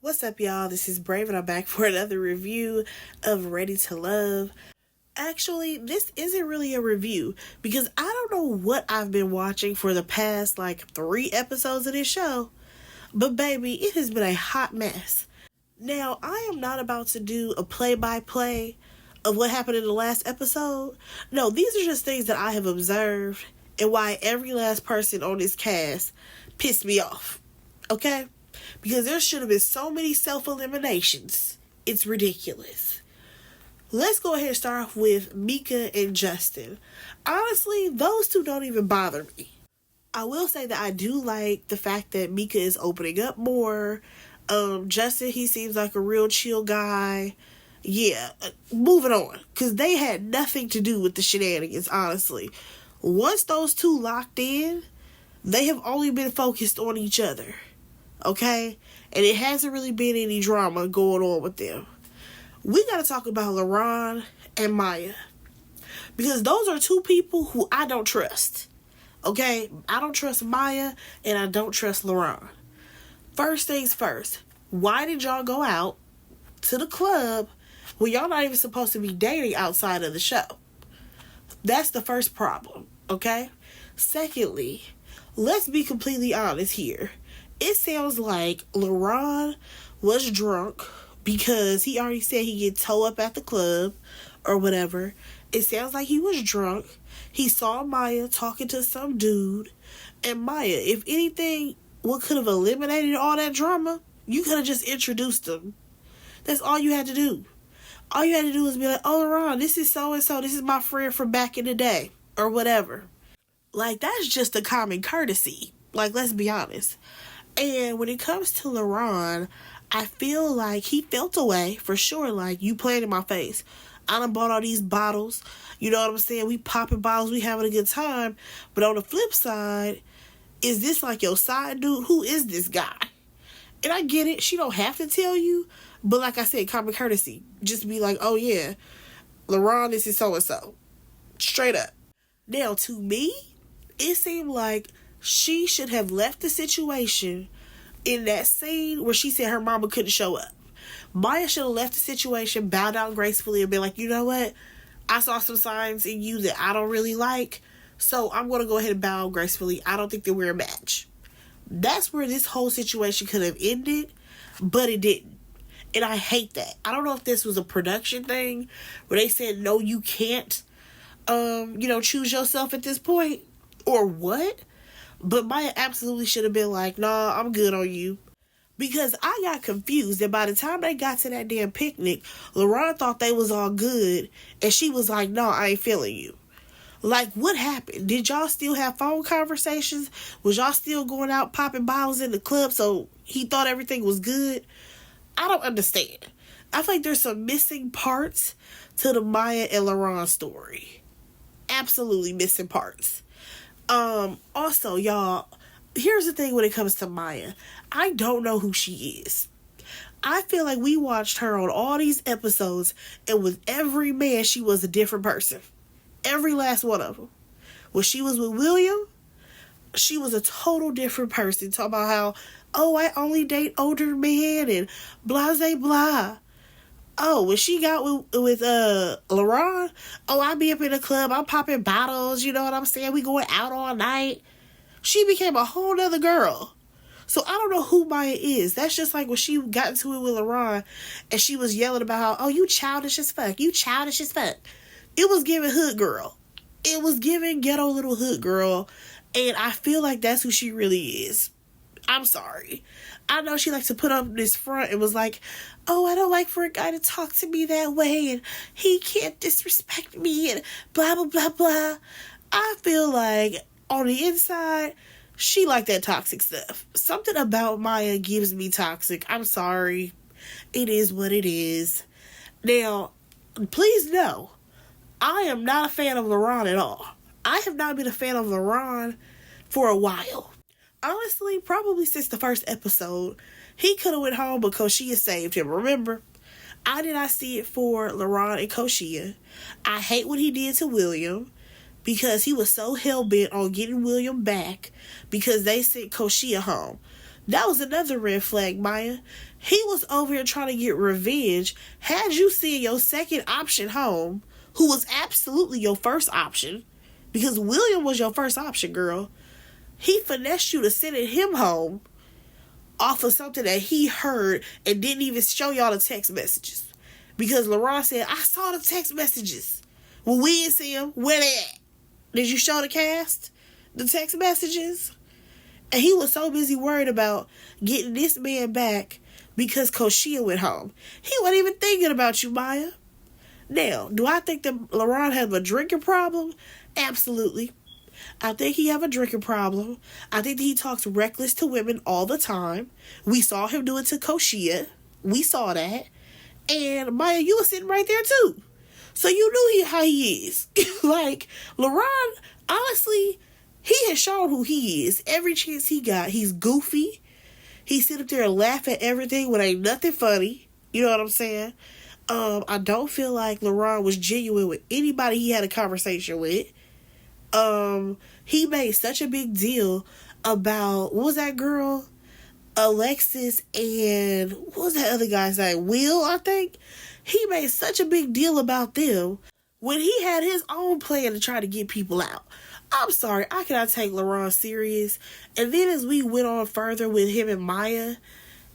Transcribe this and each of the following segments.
What's up, y'all? This is Brave, and I'm back for another review of Ready to Love. Actually, this isn't really a review because I don't know what I've been watching for the past 3 episodes of this show, but baby, it has been a hot mess. Now, I am not about to do a play-by-play of what happened in the last episode. No, these are just things that I have observed and why every last person on this cast pissed me off. Okay? Because there should have been so many self-eliminations. It's ridiculous. Let's go ahead and start off with Mika and Justin. Honestly, those two don't even bother me. I will say that I do like the fact that Mika is opening up more. Justin, he seems like a real chill guy. Yeah, moving on. Because they had nothing to do with the shenanigans, honestly. Once those two locked in, they have only been focused on each other. Okay? And it hasn't really been any drama going on with them. We gotta talk about LaRon and Maya. Because those are two people who I don't trust. Okay? I don't trust Maya and I don't trust LaRon. First things first. Why did y'all go out to the club when y'all not even supposed to be dating outside of the show? That's the first problem. Okay? Secondly, let's be completely honest here. It sounds like LaRon was drunk because he already said he get towed up at the club or whatever. It sounds like he was drunk. He saw Maya talking to some dude. And Maya, if anything, what could have eliminated all that drama? You could have just introduced them. That's all you had to do. All you had to do was be like, oh, LaRon, this is so-and-so. This is my friend from back in the day. Or whatever. That's just a common courtesy. Let's be honest. And when it comes to LaRon, I feel like he felt away for sure. You playing in my face. I done bought all these bottles. You know what I'm saying? We popping bottles. We having a good time. But on the flip side, is this your side dude? Who is this guy? And I get it. She don't have to tell you. But like I said, common courtesy. Just be like, oh yeah, LaRon, this is so-and-so. Straight up. Now, to me, it seemed like she should have left the situation in that scene where she said her mama couldn't show up. Maya should have left the situation, bowed down gracefully, and been like, you know what? I saw some signs in you that I don't really like, so I'm going to go ahead and bow gracefully. I don't think that we're a match. That's where this whole situation could have ended, but it didn't. And I hate that. I don't know if this was a production thing where they said, no, you can't, choose yourself at this point, or what? But Maya absolutely should have been like, nah, I'm good on you. Because I got confused, and by the time they got to that damn picnic, LaRon thought they was all good, and she was like, no, I ain't feeling you. What happened? Did y'all still have phone conversations? Was y'all still going out popping bottles in the club so he thought everything was good? I don't understand. I feel like there's some missing parts to the Maya and LaRon story. Absolutely missing parts. Also, y'all, here's the thing when it comes to Maya. I don't know who she is. I feel like we watched her on all these episodes, and with every man, she was a different person. Every last one of them. When she was with William, she was a total different person. Talking about how, oh, I only date older men and blah, blah, blah. Oh, when she got with LaRon, oh, I be up in the club, I'm popping bottles, you know what I'm saying? We going out all night. She became a whole nother girl. So I don't know who Maya is. That's just like when she got into it with LaRon and she was yelling about how, oh, you childish as fuck. You childish as fuck. It was giving hood girl. It was giving ghetto little hood girl. And I feel like that's who she really is. I'm sorry. I know she likes to put up this front and was like, oh, I don't like for a guy to talk to me that way and he can't disrespect me and blah, blah, blah, blah. I feel like on the inside, she like that toxic stuff. Something about Maya gives me toxic. I'm sorry. It is what it is. Now, please know, I am not a fan of LaRon at all. I have not been a fan of LaRon for a while. Honestly, probably since the first episode. He could have went home, but Koshia saved him. Remember? I did not see it for LaRon and Koshia. I hate what he did to William because he was so hell-bent on getting William back because they sent Koshia home. That was another red flag, Maya. He was over here trying to get revenge. Had you seen your second option home, who was absolutely your first option, because William was your first option, girl, he finessed you to sending him home off of something that he heard and didn't even show y'all the text messages. Because LaRon said, I saw the text messages. Well, we didn't see them. Where they at? Did you show the cast the text messages? And he was so busy worried about getting this man back because Koshia went home. He wasn't even thinking about you, Maya. Now, do I think that LaRon has a drinking problem? Absolutely. I think he have a drinking problem. I think that he talks reckless to women all the time. We saw him do it to Koshia. We saw that. And Maya, you were sitting right there too. So you knew how he is. Like, LaRon, honestly, he has shown who he is. Every chance he got, he's goofy. He sit up there and laugh at everything when ain't nothing funny. You know what I'm saying? I don't feel like LaRon was genuine with anybody he had a conversation with. He made such a big deal about, what was that girl? Alexis and, what was that other guy's name? Will, I think? He made such a big deal about them when he had his own plan to try to get people out. I'm sorry, I cannot take LaRon serious. And then as we went on further with him and Maya,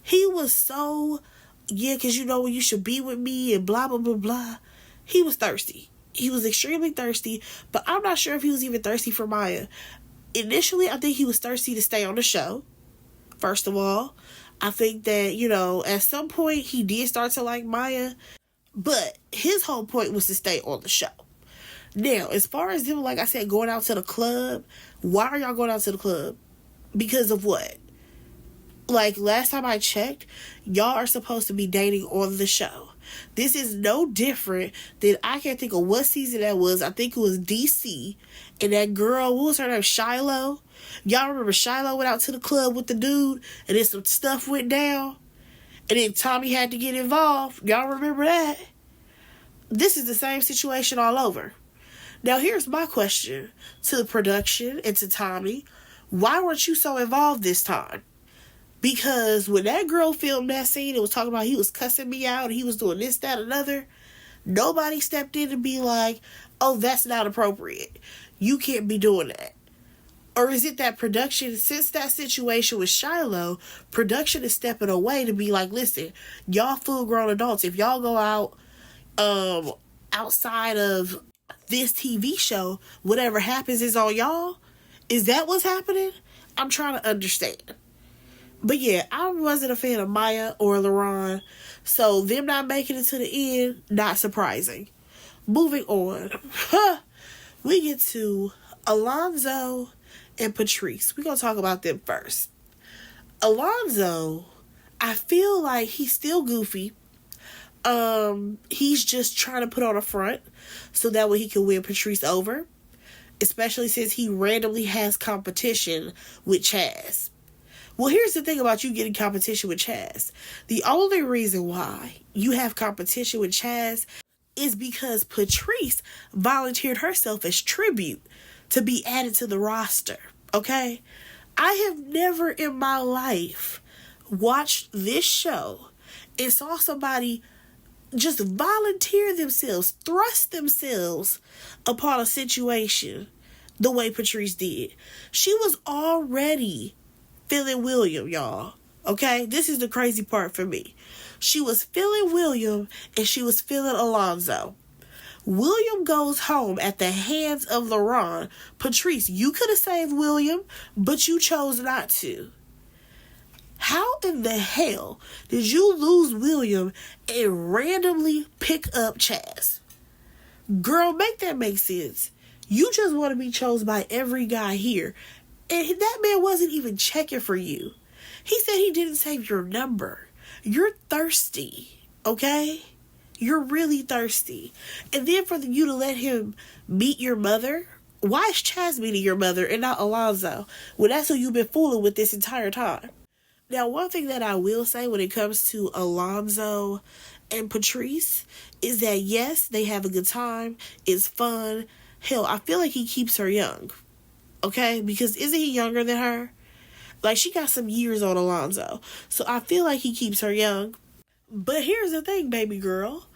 he was so, yeah, because you know when you should be with me and blah, blah, blah, blah. He was thirsty. He was extremely thirsty, but I'm not sure if he was even thirsty for Maya. Initially, I think he was thirsty to stay on the show. First of all, I think that, you know, at some point he did start to like Maya, but his whole point was to stay on the show. Now, as far as him, like I said, going out to the club, why are y'all going out to the club? Because of what? Like, last time I checked, y'all are supposed to be dating on the show. This is no different than, I can't think of what season that was. I think it was DC. And that girl, what was her name? Shiloh. Y'all remember Shiloh went out to the club with the dude and then some stuff went down? And then Tommy had to get involved. Y'all remember that? This is the same situation all over. Now, here's my question to the production and to Tommy. Why weren't you so involved this time? Because when that girl filmed that scene, it was talking about he was cussing me out and he was doing this, that, another. Nobody stepped in to be like, oh, that's not appropriate. You can't be doing that. Or is it that production, since that situation with Shiloh, production is stepping away to be like, listen, y'all full-grown adults. If y'all go out outside of this TV show, whatever happens is on y'all? Is that what's happening? I'm trying to understand. But yeah, I wasn't a fan of Maya or LaRon, so them not making it to the end, not surprising. Moving on. We get to Alonzo and Patrice. We're going to talk about them first. Alonzo, I feel like he's still goofy. He's just trying to put on a front so that way he can win Patrice over. Especially since he randomly has competition with Chaz. Well, here's the thing about you getting competition with Chaz. The only reason why you have competition with Chaz is because Patrice volunteered herself as tribute to be added to the roster. Okay? I have never in my life watched this show and saw somebody just volunteer themselves, thrust themselves upon a situation the way Patrice did. She was already feeling William, y'all. Okay? This is the crazy part for me. She was feeling William and she was feeling Alonzo. William goes home at the hands of LaRon. Patrice, you could have saved William, but you chose not to. How in the hell did you lose William and randomly pick up Chaz? Girl, make that make sense. You just want to be chosen by every guy here. And that man wasn't even checking for you. He said he didn't save your number. You're thirsty, okay? You're really thirsty. And then for you to let him meet your mother? Why is Chaz meeting your mother and not Alonzo? Well, that's who you've been fooling with this entire time. Now, one thing that I will say when it comes to Alonzo and Patrice is that, yes, they have a good time. It's fun. Hell, I feel like he keeps her young. Okay? Because isn't he younger than her? Like, she got some years on Alonzo. So I feel like he keeps her young. But here's the thing, baby girl.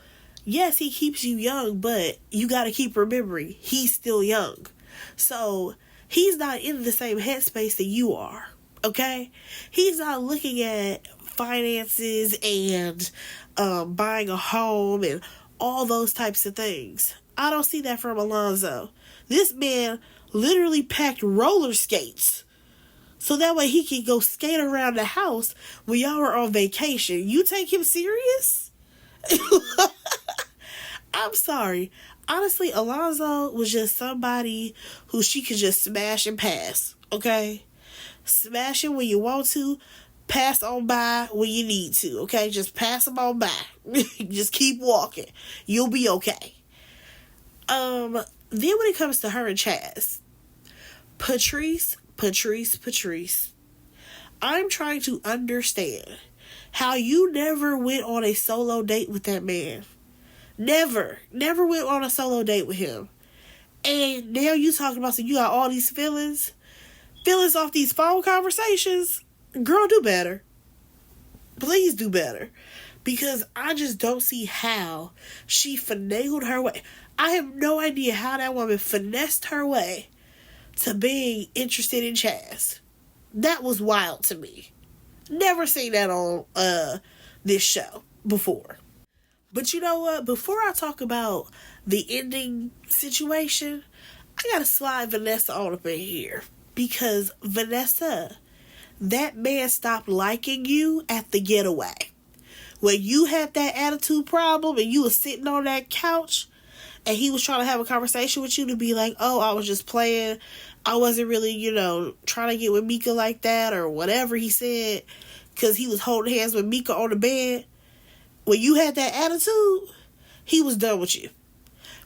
Yes, he keeps you young, but you gotta keep remembering, he's still young. So, he's not in the same headspace that you are, okay? He's not looking at finances and buying a home and all those types of things. I don't see that from Alonzo. This man literally packed roller skates so that way he can go skate around the house when y'all are on vacation. You take him serious? I'm sorry. Honestly, Alonzo was just somebody who she could just smash and pass, okay? Smash him when you want to, pass on by when you need to, okay? Just pass him on by. Just keep walking. You'll be okay. Then when it comes to her and Chaz, Patrice, I'm trying to understand how you never went on a solo date with that man. Never went on a solo date with him. And now you talking about, so you got all these feelings off these phone conversations. Girl, do better. Please do better. Because I just don't see how she finagled her way. I have no idea how that woman finessed her way to being interested in Chaz. That was wild to me. Never seen that on this show before. But you know what? Before I talk about the ending situation, I gotta slide Vanessa on up in here. Because Vanessa, that man stopped liking you at the getaway. When you had that attitude problem and you was sitting on that couch and he was trying to have a conversation with you to be like, oh, I was just playing. I wasn't really, trying to get with Mika like that or whatever he said. Because he was holding hands with Mika on the bed. When you had that attitude, he was done with you.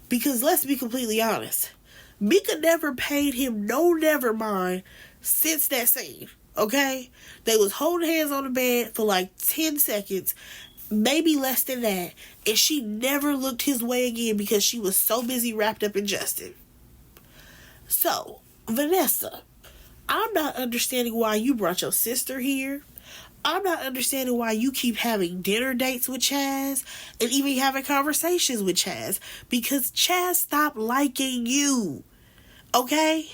Because let's be completely honest, Mika never paid him no never mind since that scene, okay? They was holding hands on the bed for like 10 seconds, maybe less than that, and she never looked his way again because she was so busy wrapped up in Justin. So, Vanessa, I'm not understanding why you brought your sister here. I'm not understanding why you keep having dinner dates with Chaz and even having conversations with Chaz, because Chaz stopped liking you. Okay?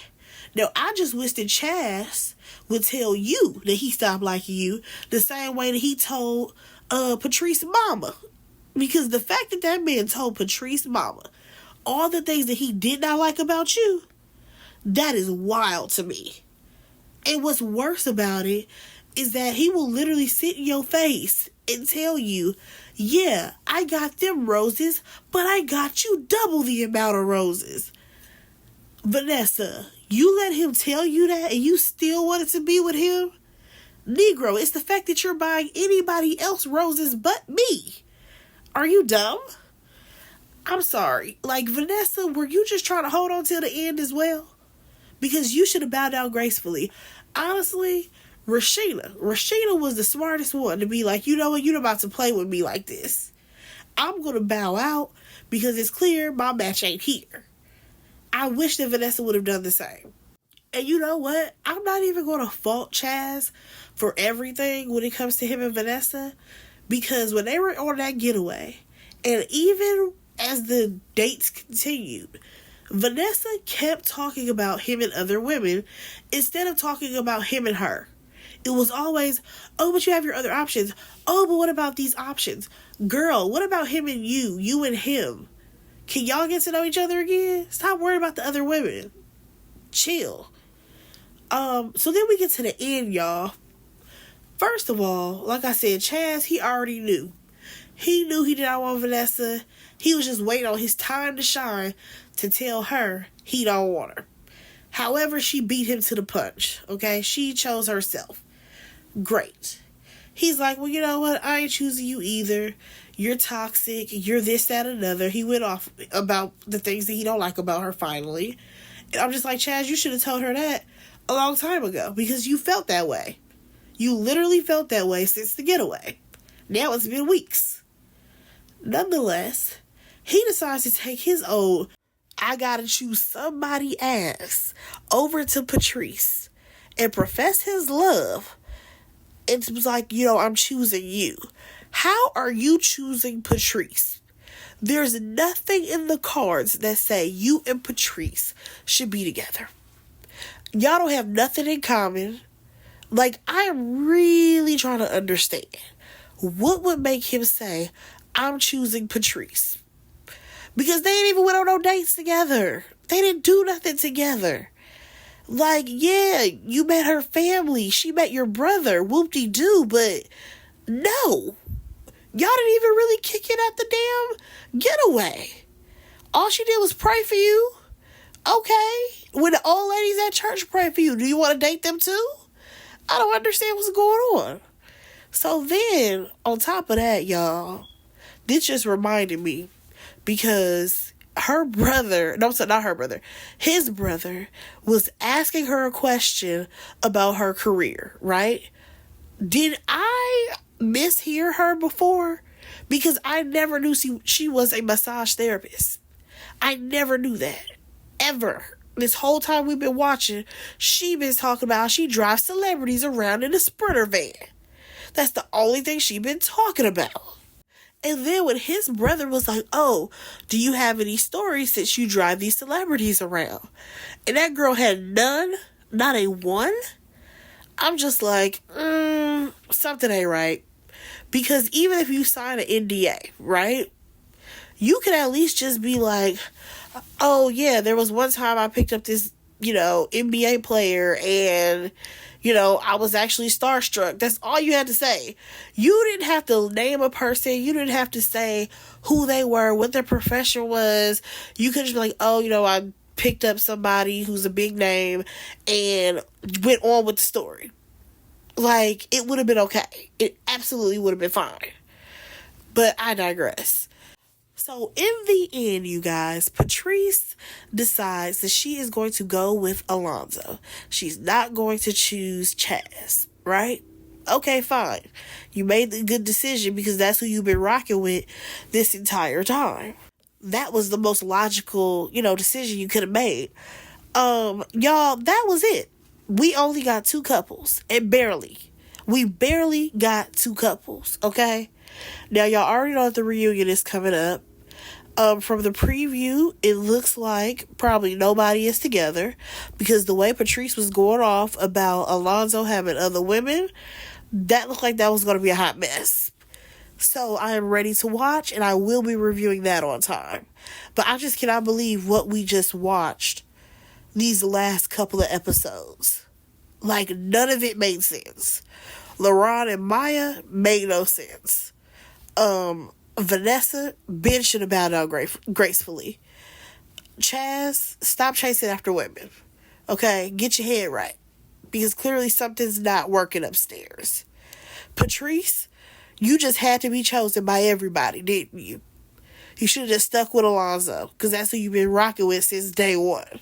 Now, I just wish that Chaz would tell you that he stopped liking you the same way that he told Patrice mama. Because the fact that that man told Patrice mama all the things that he did not like about you, that is wild to me. And what's worse about it is that he will literally sit in your face and tell you, yeah, I got them roses, but I got you double the amount of roses. Vanessa, you let him tell you that and you still wanted to be with him? Negro, it's the fact that you're buying anybody else roses but me. Are you dumb? I'm sorry. Like, Vanessa, were you just trying to hold on till the end as well? Because you should have bowed down gracefully. Honestly, Rashina was the smartest one to be like, you know what, you're about to play with me like this. I'm going to bow out because it's clear my match ain't here. I wish that Vanessa would have done the same. And you know what? I'm not even going to fault Chaz for everything when it comes to him and Vanessa, because when they were on that getaway, and even as the dates continued, Vanessa kept talking about him and other women instead of talking about him and her. It was always, oh, but you have your other options. Oh, but what about these options? Girl, what about him and you and him? Can y'all get to know each other again? Stop worrying about the other women. Chill. So then we get to the end, y'all. First of all, like I said, Chaz, he already knew. He knew he did not want Vanessa. He was just waiting on his time to shine to tell her he don't want her. However, she beat him to the punch, okay? She chose herself. Great. He's like, well, you know what? I ain't choosing you either. You're toxic. You're this, that, another. He went off about the things that he don't like about her finally. And I'm just like, Chaz, you should have told her that a long time ago because you felt that way. You literally felt that way since the getaway. Now it's been weeks. Nonetheless, he decides to take his own I gotta choose somebody ass over to Patrice and profess his love, it was like, I'm choosing you. How are you choosing Patrice? There's nothing in the cards that say you and Patrice should be together. Y'all don't have nothing in common. Like, I am really trying to understand what would make him say, I'm choosing Patrice. Because they ain't even went on no dates together. They didn't do nothing together. Like, yeah, you met her family. She met your brother. Whoop-de-doo. But no. Y'all didn't even really kick it at the damn getaway. All she did was pray for you. Okay. When the old ladies at church pray for you, do you want to date them too? I don't understand what's going on. So then, on top of that, y'all, this just reminded me, because her brother, no, not her brother, his brother was asking her a question about her career, right? Did I mishear her before? Because I never knew she was a massage therapist. I never knew that. Ever. This whole time we've been watching, she been talking about how she drives celebrities around in a Sprinter van. That's the only thing she been talking about. And then when his brother was like, oh, do you have any stories since you drive these celebrities around? And that girl had none, not a one. I'm just like, something ain't right. Because even if you sign an NDA, right? You could at least just be like, oh yeah, there was one time I picked up this, NBA player and, I was actually starstruck. That's all you had to say. You didn't have to name a person. You didn't have to say who they were, what their profession was. You could just be like, oh, I picked up somebody who's a big name and went on with the story. Like, it would have been okay. It absolutely would have been fine. But I digress. So in the end, you guys, Patrice decides that she is going to go with Alonzo. She's not going to choose Chaz, right? Okay, fine. You made the good decision because that's who you've been rocking with this entire time. That was the most logical, decision you could have made. Y'all, that was it. We only got 2 couples, and barely. We barely got 2 couples, okay? Now, y'all already know that the reunion is coming up. From the preview, it looks like probably nobody is together, because the way Patrice was going off about Alonzo having other women, that looked like that was going to be a hot mess. So I am ready to watch, and I will be reviewing that on time. But I just cannot believe what we just watched these last couple of episodes. Like, none of it made sense. LaRon and Maya made no sense. Vanessa, Ben should have bowed out gracefully. Chaz, stop chasing after women. Okay, get your head right. Because clearly something's not working upstairs. Patrice, you just had to be chosen by everybody, didn't you? You should have just stuck with Alonzo, because that's who you've been rocking with since day one.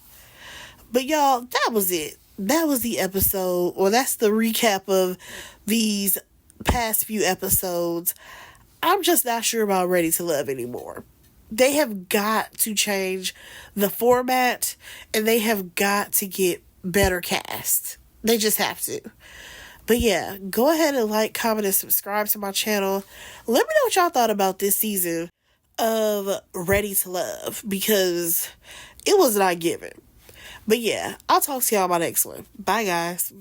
But y'all, that was it. That was the episode, or that's the recap of these past few episodes. I'm just not sure about Ready to Love anymore. They have got to change the format, and they have got to get better cast. They just have to. But yeah, go ahead and like, comment, and subscribe to my channel. Let me know what y'all thought about this season of Ready to Love, because it was not given. But yeah, I'll talk to y'all on my next one. Bye, guys.